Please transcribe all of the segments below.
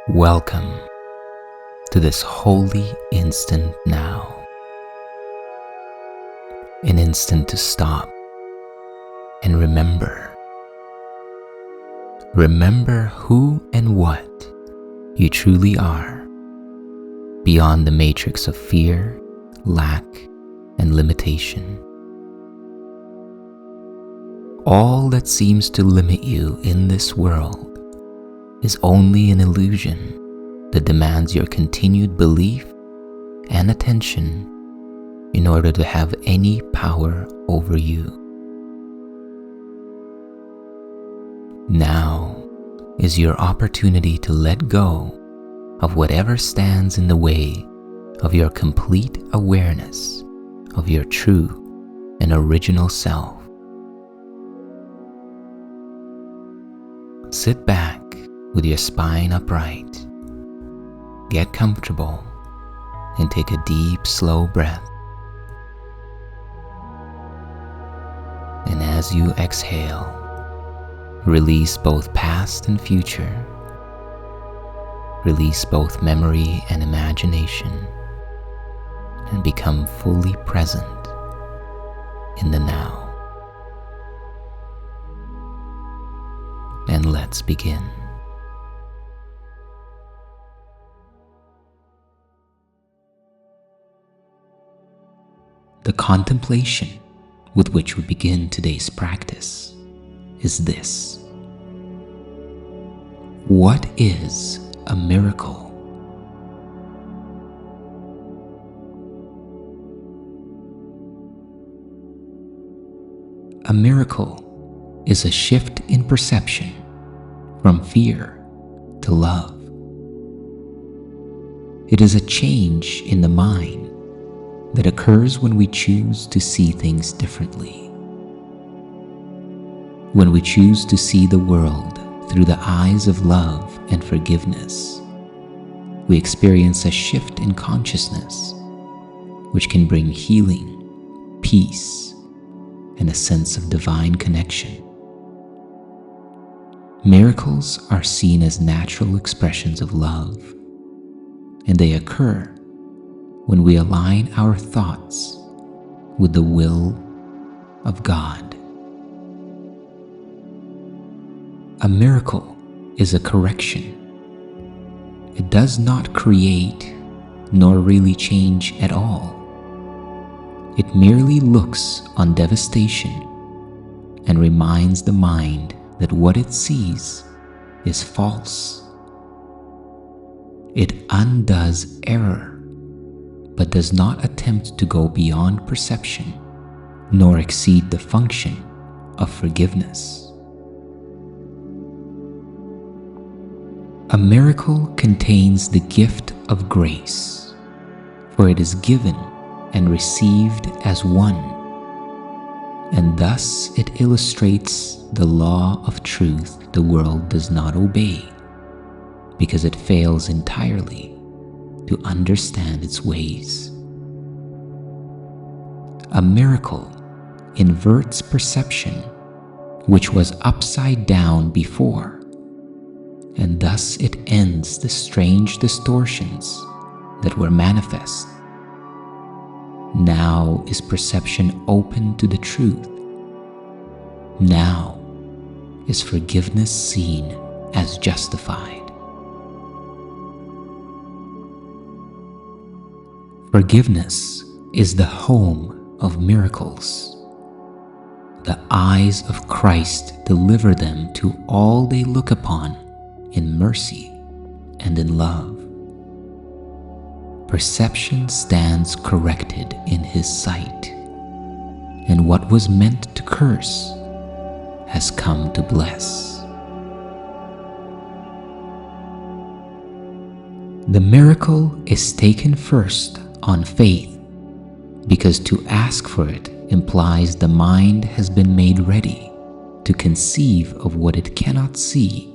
Welcome to this holy instant now. An instant to stop and remember. Remember who and what you truly are, beyond the matrix of fear, lack, and limitation. All that seems to limit you in this world is only an illusion that demands your continued belief and attention in order to have any power over you. Now is your opportunity to let go of whatever stands in the way of your complete awareness of your true and original self. Sit back with your spine upright. Get comfortable and take a deep, slow breath. And as you exhale, release both past and future. Release both memory and imagination, and become fully present in the now. And let's begin. The contemplation with which we begin today's practice is this: what is a miracle? A miracle is a shift in perception from fear to love. It is a change in the mind that occurs when we choose to see things differently. When we choose to see the world through the eyes of love and forgiveness, we experience a shift in consciousness, which can bring healing, peace, and a sense of divine connection. Miracles are seen as natural expressions of love, and they occur when we align our thoughts with the will of God. A miracle is a correction. It does not create nor really change at all. It merely looks on devastation and reminds the mind that what it sees is false. It undoes error, but does not attempt to go beyond perception nor exceed the function of forgiveness. A miracle contains the gift of grace, for it is given and received as one, and thus it illustrates the law of truth the world does not obey, because it fails entirely to understand its ways. A miracle inverts perception, which was upside down before, and thus it ends the strange distortions that were manifest. Now is perception open to the truth. Now is forgiveness seen as justified. Forgiveness is the home of miracles. The eyes of Christ deliver them to all they look upon in mercy and in love. Perception stands corrected in His sight, and what was meant to curse has come to bless. The miracle is taken first on faith, because to ask for it implies the mind has been made ready to conceive of what it cannot see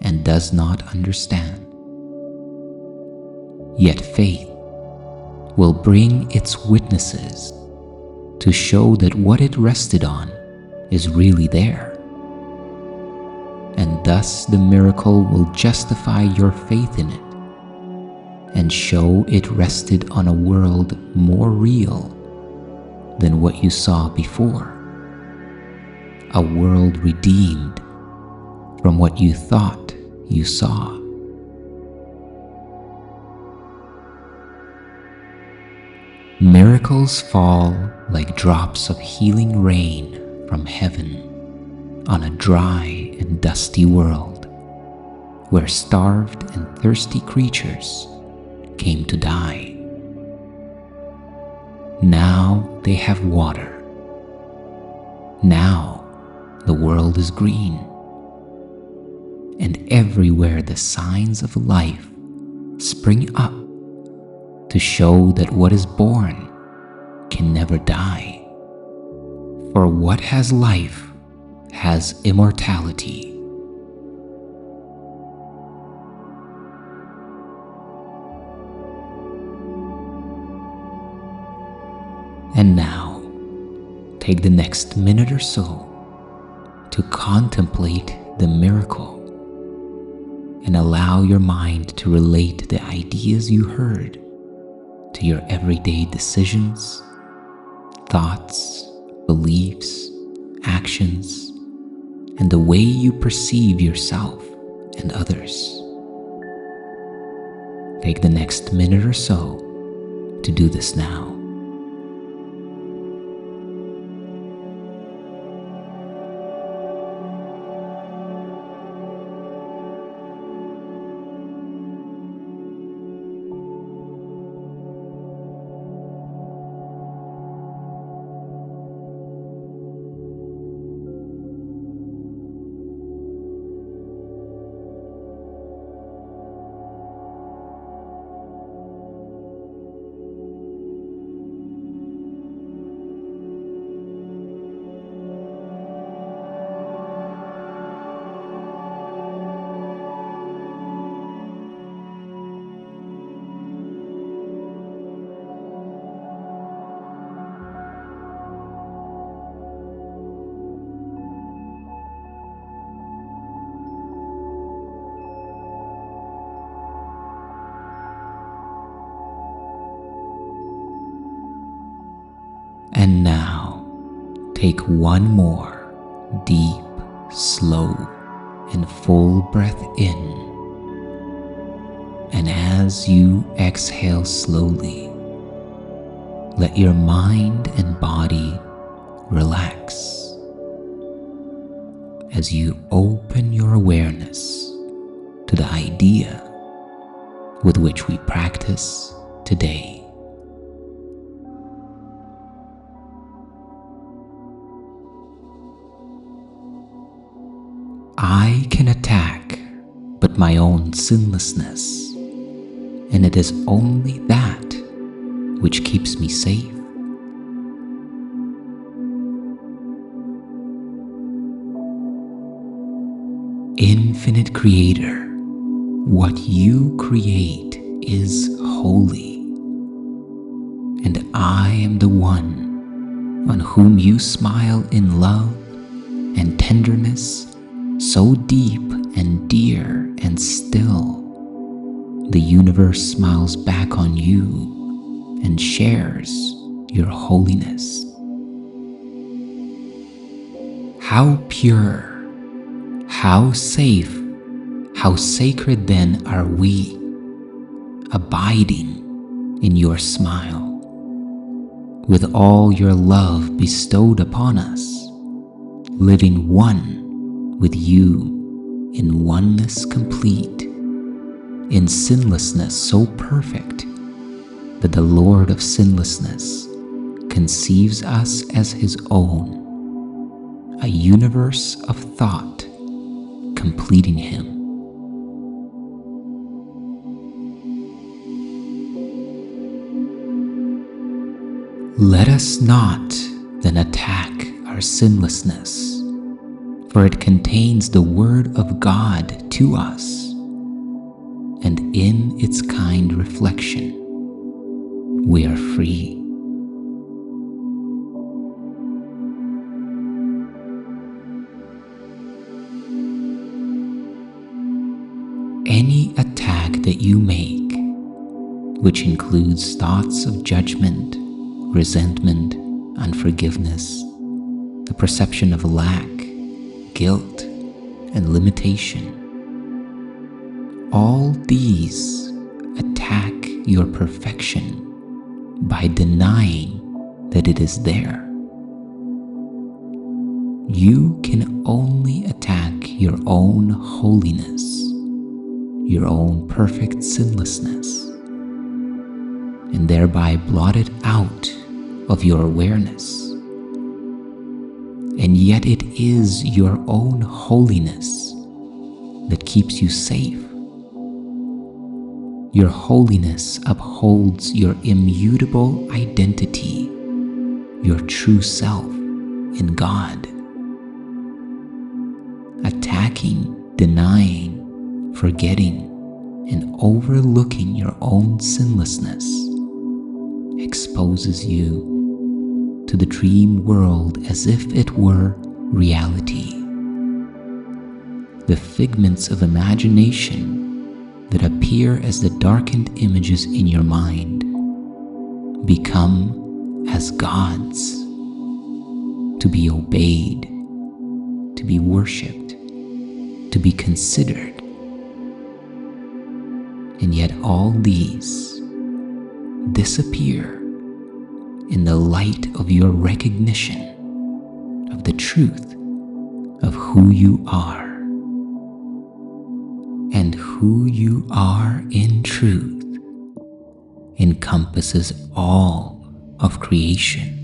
and does not understand. Yet faith will bring its witnesses to show that what it rested on is really there. and thus the miracle will justify your faith in it and show it rested on a world more real than what you saw before, a world redeemed from what you thought you saw. Miracles fall like drops of healing rain from heaven on a dry and dusty world where starved and thirsty creatures came to die. Now they have water. Now the world is green, and everywhere the signs of life spring up to show that what is born can never die. For what has life has immortality. And now, take the next minute or so to contemplate the miracle and allow your mind to relate the ideas you heard to your everyday decisions, thoughts, beliefs, actions, and the way you perceive yourself and others. Take the next minute or so to do this now. And now, take one more deep, slow, and full breath in. And as you exhale slowly, let your mind and body relax as you open your awareness to the idea with which we practice today. I can attack but my own sinlessness, and it is only that which keeps me safe. Infinite Creator, what you create is holy, and I am the one on whom you smile in love and tenderness so deep and dear and still. The universe smiles back on you and shares your holiness. How pure, how safe, how sacred then are we, abiding in your smile, with all your love bestowed upon us, living one with you in oneness complete, in sinlessness so perfect that the Lord of sinlessness conceives us as his own, a universe of thought completing him. Let us not then attack our sinlessness, for it contains the Word of God to us, and in its kind reflection, we are free. Any attack that you make, which includes thoughts of judgment, resentment, unforgiveness, the perception of lack, guilt, and limitation, all these attack your perfection by denying that it is there. You can only attack your own holiness, your own perfect sinlessness, and thereby blot it out of your awareness. And yet it is your own holiness that keeps you safe. Your holiness upholds your immutable identity, your true self in God. Attacking, denying, forgetting, and overlooking your own sinlessness exposes you to the dream world as if it were reality. The figments of imagination that appear as the darkened images in your mind become as gods, to be obeyed, to be worshipped, to be considered. And yet all these disappear in the light of your recognition of the truth of who you are. And who you are in truth encompasses all of creation.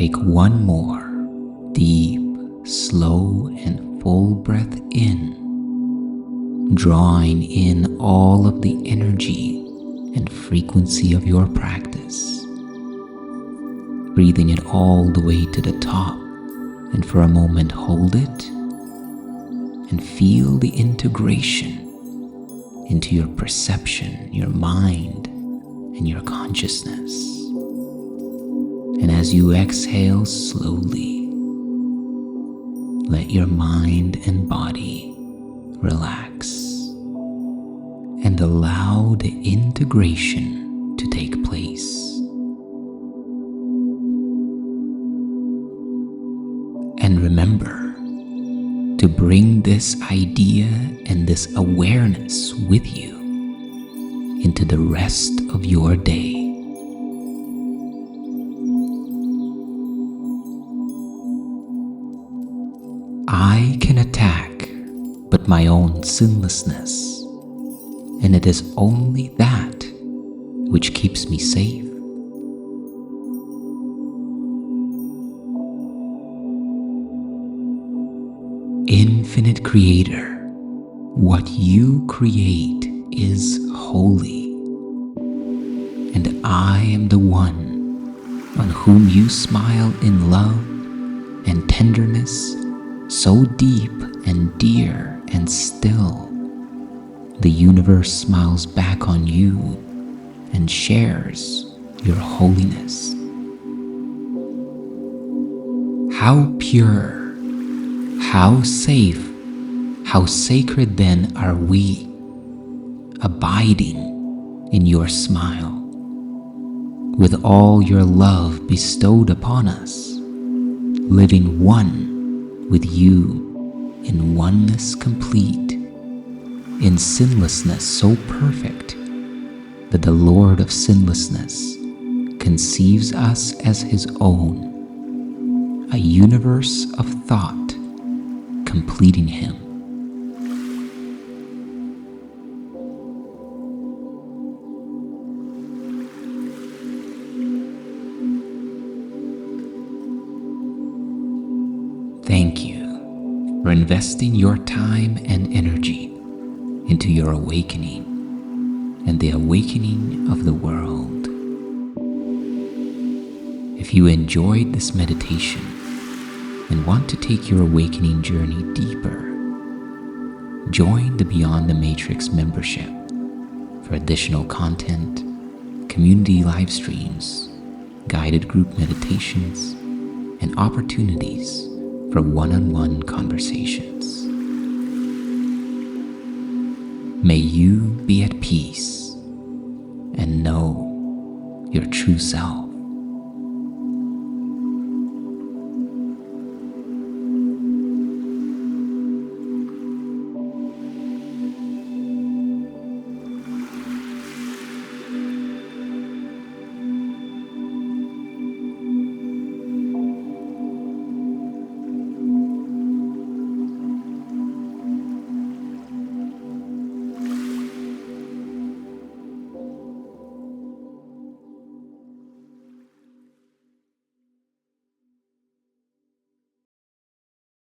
take one more deep, slow, and full breath in, drawing in all of the energy and frequency of your practice, breathing it all the way to the top, and for a moment hold it and feel the integration into your perception, your mind, and your consciousness. And as you exhale slowly, let your mind and body relax and allow the integration to take place. And remember to bring this idea and this awareness with you into the rest of your day. I can attack but my own sinlessness, and it is only that which keeps me safe. Infinite Creator, what you create is holy, and I am the one on whom you smile in love and tenderness so deep and dear and still. The universe smiles back on you and shares your holiness. How pure, how safe, how sacred then are we, abiding in your smile, with all your love bestowed upon us, living one with you in oneness complete, in sinlessness so perfect that the Lord of sinlessness conceives us as his own, a universe of thought completing him. Thank you for investing your time and energy into your awakening and the awakening of the world. If you enjoyed this meditation and want to take your awakening journey deeper, join the Beyond the Matrix membership for additional content, community live streams, guided group meditations, and opportunities for one-on-one conversations. May you be at peace and know your true self.